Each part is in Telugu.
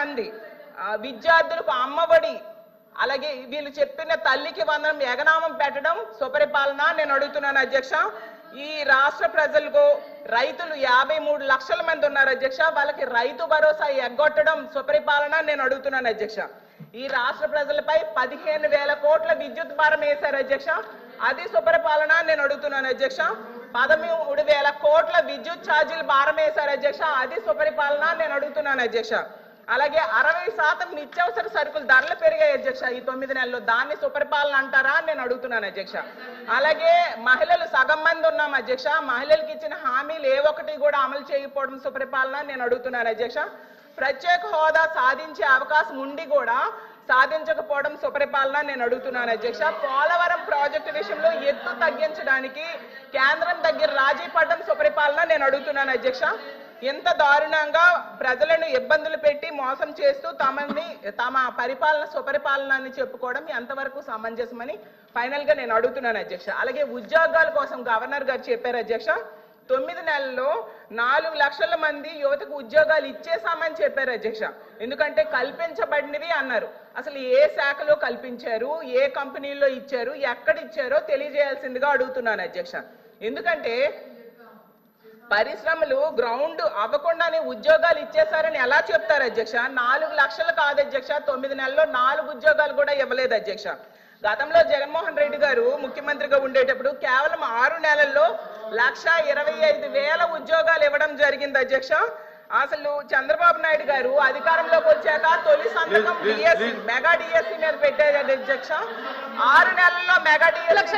మంది విద్యార్థులకు అమ్మఒడి, అలాగే వీళ్ళు చెప్పిన తల్లికి వందనం ఎగనామం పెట్టడం సుపరిపాలన నేను అడుగుతున్నాను అధ్యక్ష. ఈ రాష్ట్ర ప్రజలకు రైతులు 53 లక్షల మంది ఉన్నారు అధ్యక్ష, వాళ్ళకి రైతు భరోసా ఎగ్గొట్టడం సుపరిపాలన నేను అడుగుతున్నాను అధ్యక్ష. ఈ రాష్ట్ర ప్రజలపై 15,000 కోట్ల విద్యుత్ భారం వేశారు అధ్యక్ష, అది సుపరిపాలన నేను అడుగుతున్నాను అధ్యక్ష. 13,000 కోట్ల విద్యుత్ ఛార్జీలు భారం వేశారు అధ్యక్ష, అది సుపరిపాలన నేను అడుగుతున్నాను అధ్యక్ష. అలాగే 60% నిత్యావసర సరుకులు ధరలు పెరిగాయి అధ్యక్ష ఈ 9 నెలల్లో, దాన్ని సుపరిపాలన అంటారా నేను అడుగుతున్నాను అధ్యక్ష. అలాగే మహిళలు సగం మంది ఉన్నాం అధ్యక్ష, మహిళలకు ఇచ్చిన హామీలు ఏ ఒక్కటి కూడా అమలు చేయకపోవడం సుపరిపాలన నేను అడుగుతున్నాను అధ్యక్ష. ప్రత్యేక హోదా సాధించే అవకాశం ఉండి కూడా సాధించకపోవడం సుపరిపాలన నేను అడుగుతున్నాను అధ్యక్ష. పోలవరం ప్రాజెక్టు విషయంలో ఎత్తు తగ్గించడానికి కేంద్రం దగ్గర రాజీ పడడం సుపరిపాలన నేను అడుగుతున్నాను అధ్యక్ష. ఎంత దారుణంగా ప్రజలను ఇబ్బందులు పెట్టి మోసం చేస్తూ తమ పరిపాలన సుపరిపాలన అని చెప్పుకోవడం ఎంతవరకు సమంజసమని ఫైనల్ గా నేను అడుగుతున్నాను అధ్యక్ష. అలాగే ఉద్యోగాల కోసం గవర్నర్ గారు చెప్పారు అధ్యక్ష, 9 నెలల్లో 4 లక్షల మంది యువతకు ఉద్యోగాలు ఇచ్చేసామని చెప్పారు అధ్యక్ష. ఎందుకంటే కల్పించబడినవి అన్నారు, అసలు ఏ శాఖలో కల్పించారు, ఏ కంపెనీల్లో ఇచ్చారు, ఎక్కడ ఇచ్చారో తెలియజేయాల్సిందిగా అడుగుతున్నాను అధ్యక్ష. ఎందుకంటే పరిశ్రమలు గ్రౌండ్ అవ్వకుండానే ఉద్యోగాలు ఇచ్చేశారని ఎలా చెప్తారు అధ్యక్ష? 4 లక్షలు కాదు అధ్యక్ష, 9 నెలల్లో 4 ఉద్యోగాలు కూడా ఇవ్వలేదు అధ్యక్ష. గతంలో జగన్మోహన్ రెడ్డి గారు ముఖ్యమంత్రిగా ఉండేటప్పుడు కేవలం 6 నెలల్లో 1,25,000 ఉద్యోగాలు ఇవ్వడం జరిగింది అధ్యక్ష. అసలు చంద్రబాబు నాయుడు గారు అధికారంలోకి వచ్చాక తొలి సంతకం డిఎస్సి మెగా డిఎస్సి మీద పెట్టారు అధ్యక్ష. 6 నెలల్లో మెగా డిఎస్సి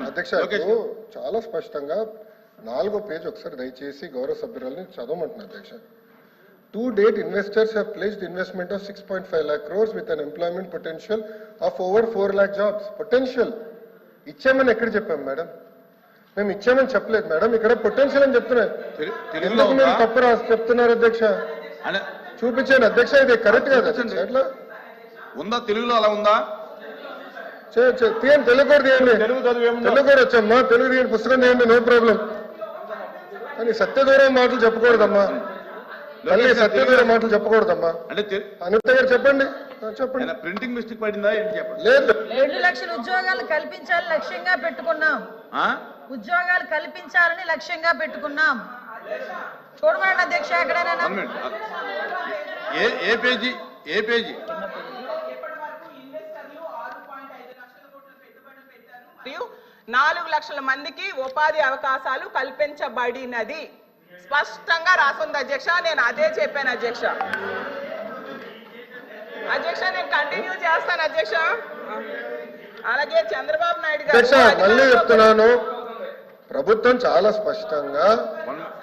అధ్యక్ష చాలా స్పష్టంగా 4వ పేజ్ ఒకసారి దయచేసి గౌరవ సభ్యురాలని చదవమంటున్నారు అధ్యక్ష. To date, investors have pledged investment of 6.5 lakh crores with an employment potential of over 4 lakh jobs. Potential. ఇచ్చామని ఎక్కడ చెప్పాం మేడం? మేము ఇచ్చామని చెప్పలేదు మేడం, ఇక్కడ పొటెన్షియల్ అని చెప్తున్నారు. ఎందుకు మీరు తప్పు రాసి చెప్తున్నారు అధ్యక్ష? చూపించాను అధ్యక్ష, ఇది కరెక్ట్ కాదు అట్లా ఉందా? తెలుగులో అలా ఉందా? తీయండి, తెలుగు కూడా తీయండి, తెలుగు కూడా వచ్చామ్మా, తెలుగు తీయండి, పుస్తకం తీయండి, నో ప్రాబ్లం. కానీ సత్యదూరం మాటలు చెప్పకూడదమ్మా, సత్యదూరం మాటలు చెప్పకూడదమ్మా. అనిత గారు చెప్పండి, చెప్పండి. ప్రింటింగ్ మిస్టేక్ పడిందా ఏంటి చెప్పండి. లేదు, 2 లక్షల ఉద్యోగాలు కల్పించాలని లక్ష్యంగా పెట్టుకున్నాం, ఉద్యోగాలు కల్పించాలని లక్ష్యంగా పెట్టుకున్నాం. చూడమండి అధ్యక్ష, ఎక్కడైనా ఏ పేజీ? ఏ పేజీ? 4 లక్షల మందికి ఉపాధి అవకాశాలు కల్పించబడినది స్పష్టంగా రాసుంది అధ్యక్ష. నేను అదే చెప్పాను అధ్యక్ష. అధ్యక్ష నేను కంటిన్యూ చేస్తాను అధ్యక్ష. అలాగే చంద్రబాబు నాయుడు గారు మళ్ళీ చెప్తున్నాను, ప్రభుత్వం చాలా స్పష్టంగా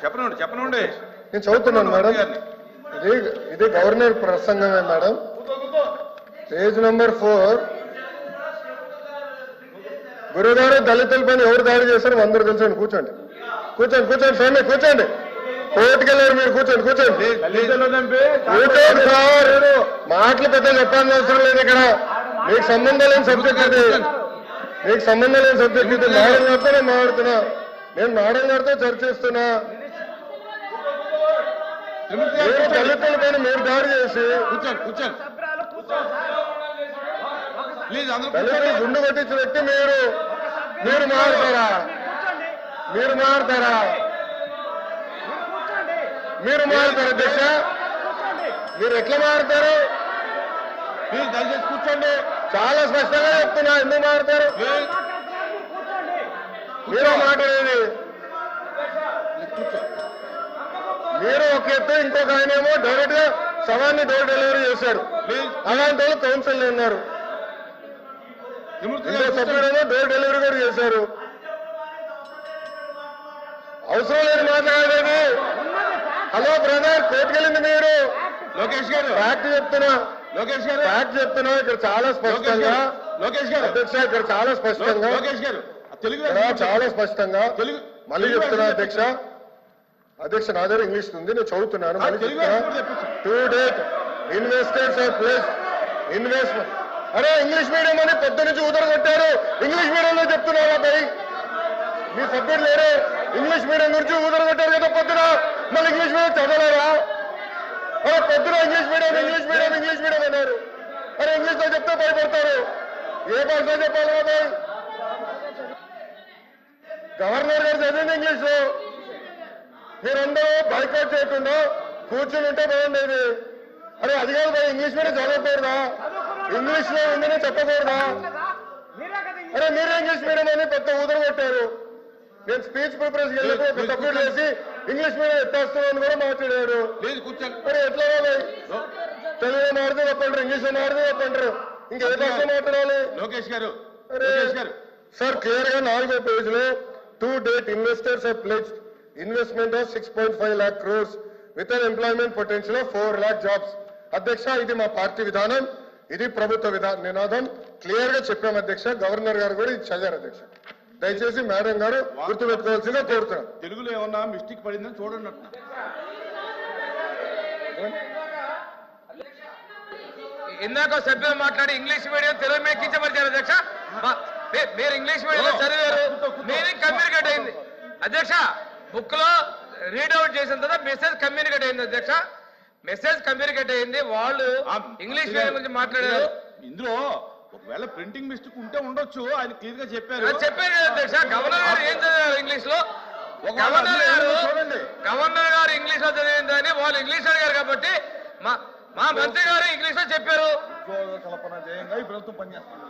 చెప్పనండి నేను చదువుతున్నాను మేడం, ఇది గవర్నర్ ప్రసంగమే మేడం. Page number 4. గురుగారు దళితులపైన ఎవరు దాడి చేశారు అందరూ తెలుసండి. కూర్చోండి కూర్చోండి కూర్చోండి స్వామి, కూర్చోండి. కోర్టుకెళ్ళారు మీరు, కూర్చోండి కూర్చోండి. కూర్చోండి సార్, మాటలు పెద్ద చెప్పాల్సిన అవసరం లేదు ఇక్కడ. మీకు సంబంధం లేని సబ్జెక్ట్ ఇది, మీకు సంబంధం లేని సబ్జెక్ట్ ఇది. మేడం గారితో నేను మాట్లాడుతున్నా, నేను మేడం గారితో చర్చిస్తున్నా. మీరు దళితులపైన మీరు దాడి చేసి దళితులు గుండు కొట్టించిన వ్యక్తి మీరు మారుతారా? మీరు మారుతారా? మీరు మారుతారు అధ్యక్ష, మీరు ఎట్లా మారుతారు? మీరు దయచేసి కూర్చోండి, చాలా స్పష్టంగా చెప్తున్నా, ఎందుకు మారుతారు? మీరు మాట్లాడేది మీరు ఒక ఎత్తు, ఇంకొక ఆయనేమో డైరెక్ట్ గా సవాన్ని డోర్ డెలివరీ చేశారు. అలాంటి వాళ్ళు కౌన్సిల్ ఉన్నారు, సభ్యుడేమో డోర్ డెలివరీ కూడా చేశారు. అవసరం లేదు మాట్లాడేది. హలో బ్రదర్, కోర్టుకెళ్ళింది మీరు. లోకేష్ గారు ఫ్యాక్ట్ చెప్తున్నా, లోకేష్ గారు ఫ్యాక్ట్ చెప్తున్నా. ఇక్కడ చాలా స్పష్టంగా లోకేష్ గారు అధ్యక్ష, ఇక్కడ చాలా స్పష్టంగా లోకేష్ గారు తెలుగు చాలా స్పష్టంగా తెలుగు మళ్ళీ చెప్తున్నా అధ్యక్ష. అధ్యక్ష నా దగ్గర ఇంగ్లీష్ ఉంది, నేను చదువుతున్నాను. మళ్ళీ చెప్తున్నా. To date investors of place investment. అరే ఇంగ్లీష్ మీడియం అని పొద్దు నుంచి ఊదరగొట్టారు. ఇంగ్లీష్ మీడియంలో చెప్తున్నారా భయ్? మీ సబ్జెక్ట్ లేరు, ఇంగ్లీష్ మీడియం గురించి ఊదరగొట్టారు కదా పొద్దున, మళ్ళీ ఇంగ్లీష్ మీడియం చదవలేరా? అరే పొద్దున ఇంగ్లీష్ మీడియం అన్నారు. అరే ఇంగ్లీష్ లో చెప్తే భయపడతారు. ఏ భాషలో చెప్పాలి బాబాయ్? గవర్నర్ గారు చదివింది ఇంగ్లీష్ లో. మీరందరూ బైకాట్ చేయకుండా కూర్చుని ఉంటే బాగుండేది. అరే అది కాదు బాయ్, ఇంగ్లీష్ మీడియం చదవకూడదా? ఇంగ్లీష్ లో ఉందని చెప్పకూడదా? అరే మీరే ఇంగ్లీష్ మీడియం అని పెద్ద ఊదర కొట్టారు. నేను స్పీచ్ ప్రిపరేషన్ వెళ్ళినప్పుడు తప్పుడు చేసి ఇంగ్లీష్ మీడియం ఎత్తేస్తున్నాను కూడా మాట్లాడారు. మరి ఎట్లా బాబాయ్? తెలుగులో మాడితే తప్పంటారు, ఇంగ్లీష్ లో మాడితే తప్పంటారు, ఇంకే భాష మాట్లాడాలి? లోకేష్ గారు సార్ క్లియర్ గా 4వ పేజ్ లో to date investors have pledged investment of 6.5 lakh crores with an employment potential of 4 lakh jobs. అధ్యక్ష ఇది మా పార్టీ విధానం, ఇది ప్రభుత్వ నినాదం. క్లియర్ గా చెప్పాం అధ్యక్ష. గవర్నర్ గారు కూడా ఇది చదివారు అధ్యక్ష. దయచేసి మేడం గారు గుర్తుపెట్టుకోవాల్సిందిగా కోరుతున్నాం. తెలుగులో ఏమన్నా మిస్టేక్ పడిందని చూడండి. ఇందాక సభ్యులు మాట్లాడి ఇంగ్లీష్ మీడియం తెలుగు మీడియం కించమరిచారు అధ్యక్ష. మీరు ఇంగ్లీష్ మీడియంలో చదివారు, మీనింగ్ కమ్యూనికేట్ అయింది అధ్యక్ష. బుక్ లో రీడౌట్ చేసిన తర్వాత మెసేజ్ కమ్యూనికేట్ అయింది అధ్యక్ష. మెసేజ్ కమ్యూనికేట్ అయింది. వాళ్ళు ఇంగ్లీష్ మీడియం గురించి మాట్లాడారు. ఇందులో ఒకవేళ ప్రింటింగ్ మిస్టేక్ ఉంటే ఉండొచ్చు, ఆయన క్లియర్ గా చెప్పారు. చెప్పారు కదా అధ్యక్ష. గవర్నర్ గారు ఏం చదివారు ఇంగ్లీష్ లో? గవర్నర్ గారు ఇంగ్లీష్ లో చదివిందని వాళ్ళు ఇంగ్లీష్ అడిగారు కాబట్టి మా మంత్రి గారు ఇంగ్లీష్ లో చెప్పారు. కల్పన జయంగా ఈ ప్రభుత్వం పనిచేస్తుంది.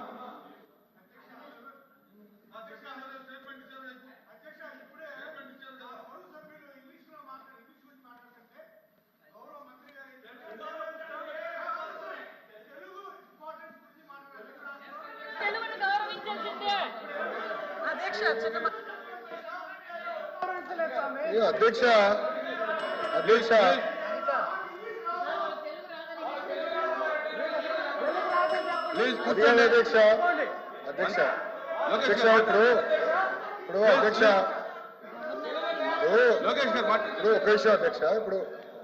అధ్యక్ష ఇప్పుడు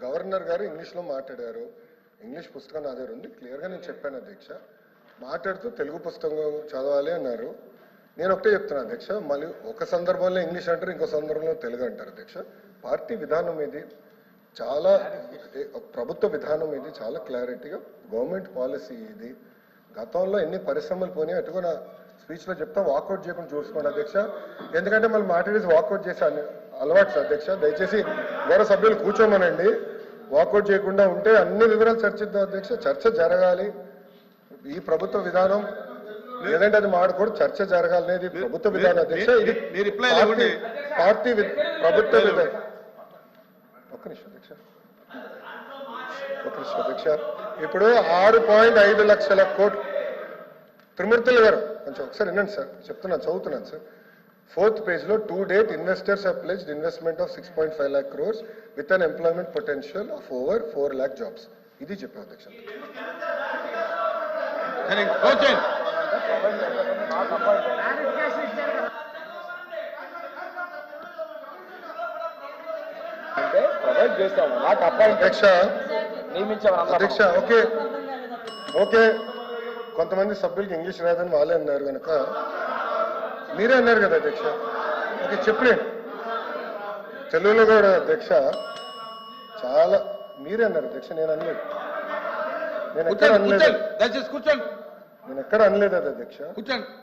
గవర్నర్ గారు ఇంగ్లీష్ లో మాట్లాడారు. ఇంగ్లీష్ పుస్తకం నా దగ్గర ఉంది, క్లియర్ గా నేను చెప్పాను అధ్యక్ష. మాట్లాడుతూ తెలుగు పుస్తకం చదవాలి అన్నారు. నేను ఒకటే చెప్తున్నాను అధ్యక్ష, మళ్ళీ ఒక సందర్భంలో ఇంగ్లీష్ అంటారు, ఇంకో సందర్భంలో తెలుగు అంటారు అధ్యక్ష. పార్టీ విధానం ఇది చాలా, ప్రభుత్వ విధానం ఇది చాలా క్లారిటీగా గవర్నమెంట్ పాలసీ ఇది. గతంలో ఎన్ని పరిశ్రమలు పోనీ అటుగా నా స్పీచ్ లో చెప్తా, వాకౌట్ చేయకుండా చూసుకోండి అధ్యక్ష. ఎందుకంటే మళ్ళీ మాట్లాడేసి వాకౌట్ చేశాను అలవాటు అధ్యక్ష. దయచేసి గౌరవ సభ్యులు కూర్చోమనండి. వాకౌట్ చేయకుండా ఉంటే అన్ని వివరాలు చర్చిద్దాం అధ్యక్ష. చర్చ జరగాలి. ఈ ప్రభుత్వ విధానం లేదంటే అది మాడకూడదు, చర్చ జరగాలనేది ప్రభుత్వ విధానం అధ్యక్ష. ఇది పార్టీ ప్రభుత్వ విధానం. ఒక్క నిమిషం అధ్యక్ష. ఇప్పుడు 6.5 లక్షల కోట్లు. త్రిమూర్తులు గారు కొంచెం ఒకసారి వినండి సార్, చదువుతున్నాను సార్. 4th పేజ్ లో to date investors have pledged investment of 6.5 lakh crores with an employment potential of over 4 lakh jobs. ఇది చెప్పాం అధ్యక్ష. అంటే ప్రొవైడ్ చేస్తాము, నాకు అపాయింట్ అధ్యక్ష. ఓకే కొంతమంది సభ్యులకి ఇంగ్లీష్ రాదని వాళ్ళే అన్నారు కనుక మీరే అన్నారు కదా అధ్యక్ష. ఓకే చెప్పండి. తెలుగులో కూడా అధ్యక్ష చాలా మీరే అన్నారు అధ్యక్ష. నేను అనలేదు, నేను ఎక్కడ అనలేదు అది అధ్యక్ష.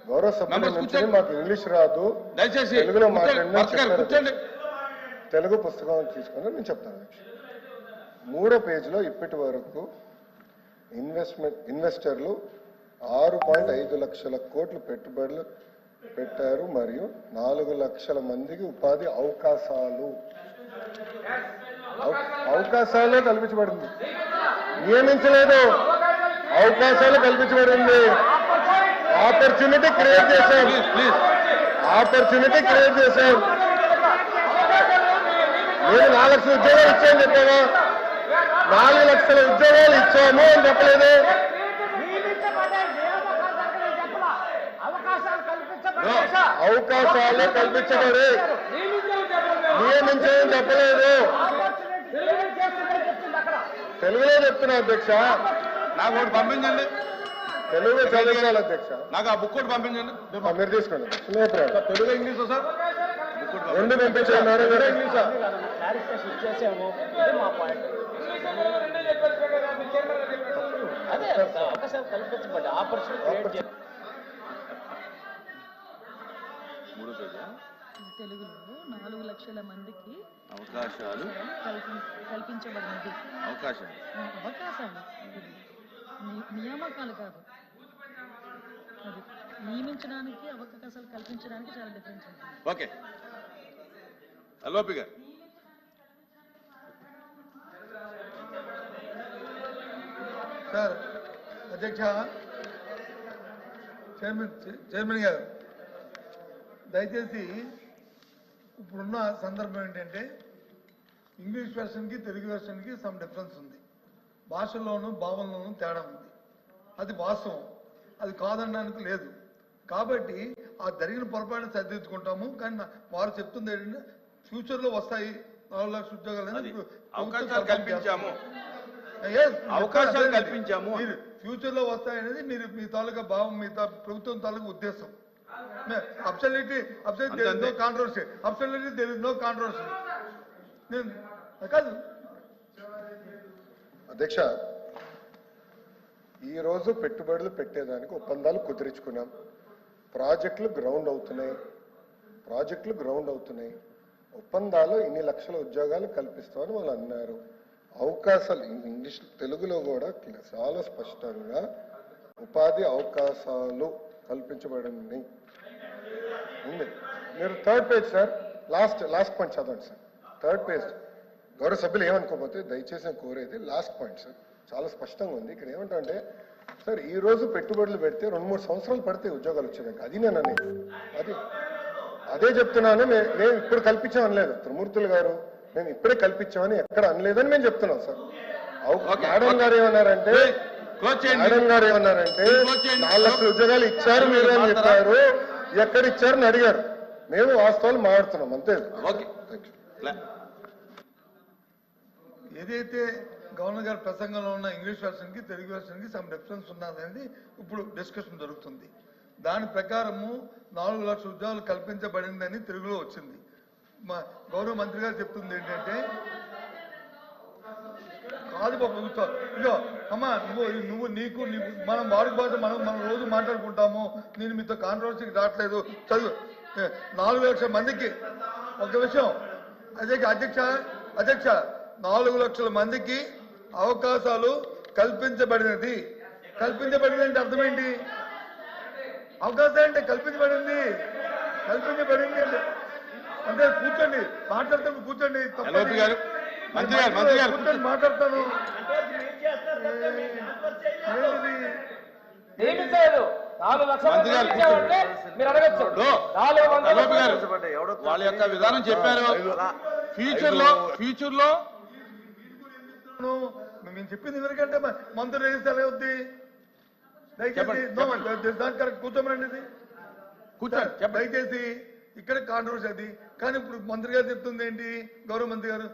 గౌరవ సభ్యుల నుంచి మాకు ఇంగ్లీష్ రాదు, తెలుగులో మాట్లాడిన తెలుగు పుస్తకం తీసుకుని నేను చెప్తాను అధ్యక్ష. 3వ పేజీలో ఇప్పటి వరకు ఇన్వెస్టర్లు 6.5 లక్షల కోట్లు పెట్టుబడులు పెట్టారు మరియు 4 లక్షల మందికి ఉపాధి అవకాశాలు కల్పించబడింది. నియమించలేదు, అవకాశాలు కల్పించబడింది. ఆపర్చునిటీ క్రియేట్ చేశాం. నేను 4 లక్షల ఉద్యోగాలు ఇచ్చాను చెప్పావా? 4 లక్షల ఉద్యోగాలు ఇచ్చాము అని చెప్పలేదు. అవకాశాలు కల్పించబడి నియమించని చెప్పలేదు. తెలుగులో చెప్తున్నా అధ్యక్ష. నాకు ఒకటి పంపించండి. తెలుగు చదివించాలి అధ్యక్ష. నాకు ఆ బుక్ కూడా పంపించండి. మీరు తీసుకోండి. స్నేహితురాలు. తెలుగు ఇంగ్లీష్ సార్ రెండు పంపించండి. నారాయణ గారు ఇంగ్లీషా? మూడో పేజా? తెలుగులో 4 లక్షల మందికి అవకాశాలు కల్పించబడినది. అవకాశాలు అవకాశాలు నియామకాలు కాదు. అది నియమించడానికి అవకాశాలు కల్పించడానికి చాలా డిఫరెన్స్ ఉంటుంది. ఓకే. అలోపి గారు. సార్ అధ్యక్ష, చైర్మన్ గారు, దయచేసి ఇప్పుడున్న సందర్భం ఏంటంటే ఇంగ్లీష్ వెర్షన్కి తెలుగు వెర్షన్కి సమ్ డిఫరెన్స్ ఉంది. భాషల్లోనూ భావనలోనూ తేడా ఉంది. అది వాస్తవం, అది కాదనడానికి లేదు. కాబట్టి ఆ జరిగిన పొరపాటును సరిదిద్దుకుంటాము. కానీ వారు చెప్తుంది ఏంటంటే ఫ్యూచర్లో వస్తాయి 4 లక్షల ఉద్యోగాలు అనేది అవకాశాలు కల్పించాము. అవకాశాలు కల్పించాము. మీరు ఫ్యూచర్ లో వస్తాయనేది మీరు మీ తాలూకా భావం, మీ ప్రభుత్వం తాలూకా ఉద్దేశం. Absolutely no controversy. Absolutely there is no controversy. కాదు అధ్యక్ష, ఈ రోజు పెట్టుబడులు పెట్టేదానికి ఒప్పందాలు కుదిరించుకున్నాం. ప్రాజెక్టులు గ్రౌండ్ అవుతున్నాయి. ఒప్పందాలు ఇన్ని లక్షల ఉద్యోగాలు కల్పిస్తామని వాళ్ళు అన్నారు. అవకాశాలు ఇంగ్లీష్ తెలుగులో కూడా చాలా స్పష్టంగా ఉపాధి అవకాశాలు కల్పించబడింది ఉంది. మీరు 3rd page sir, last point చదవండి సార్. 3rd page. గౌరవ సభ్యులు ఏమనుకోకపోతే దయచేసి నేను కోరేది లాస్ట్ పాయింట్ సార్, చాలా స్పష్టంగా ఉంది. ఇక్కడ ఏమంటే సార్, ఈ రోజు పెట్టుబడులు పెడితే 2-3 సంవత్సరాలు పడితే ఉద్యోగాలు వచ్చేదానికి. అది నేను అనేది, అదే చెప్తున్నాను. మేము ఇప్పుడు కల్పించాం అనలేదు త్రిమూర్తులు గారు, మేము ఇప్పుడే కల్పించామని ఎక్కడ అనలేదని మేము చెప్తున్నాం సార్. మేడం గారు ఏమన్నారంటే 4 లక్షల ఉద్యోగాలు ఇచ్చారు మీరు అని చెప్పారు. ఎక్కడ ఇచ్చారని అడిగారు. మేము వాస్తవాలు మాట్లాడుతున్నాం అంతే. ఏదైతే గవర్నర్ గారి ప్రసంగంలో ఉన్న ఇంగ్లీష్ వెర్షన్కి తెలుగు వెర్షన్కి సమ్ డిఫరెన్స్ ఉన్నదనేది ఇప్పుడు డిస్కషన్ జరుగుతుంది. దాని ప్రకారము 4 లక్షల ఉద్యోగాలు కల్పించబడిందని తెలుగులో వచ్చింది. మా గౌరవ మంత్రి గారు చెప్తుంది ఏంటంటే, కాదు బాబు ఇదో అమ్మా, నువ్వు నీకు మనం వాడుక భాష మనం రోజు మాట్లాడుకుంటాము. నేను మీతో కాంట్రవర్సీకి రావట్లేదు. చదువు. 4 లక్షల మందికి ఒక విషయం అధ్యక్ష 4 లక్షల మందికి అవకాశాలు కల్పించబడినది. కల్పించబడింది అంటే అర్థం ఏంటి? అవకాశం అంటే కల్పించబడింది అంటే కూర్చోండి, మాట్లాడతాను. కూర్చోండి, కూర్చొని మాట్లాడతాను. వాళ్ళ యొక్క విధానం చెప్పారు. ఫ్యూచర్ లో మేము చెప్పింది ఎవరికంటే మంత్రులు వేస్తే ఎలా అవుద్ది? దయచేసి కరెక్ట్ కూర్చోమనండి. దయచేసి ఇక్కడ కాంట్రవర్సీ అది. కానీ ఇప్పుడు మంత్రి గారు చెప్తుంది ఏంటి? గౌరవ మంత్రి గారు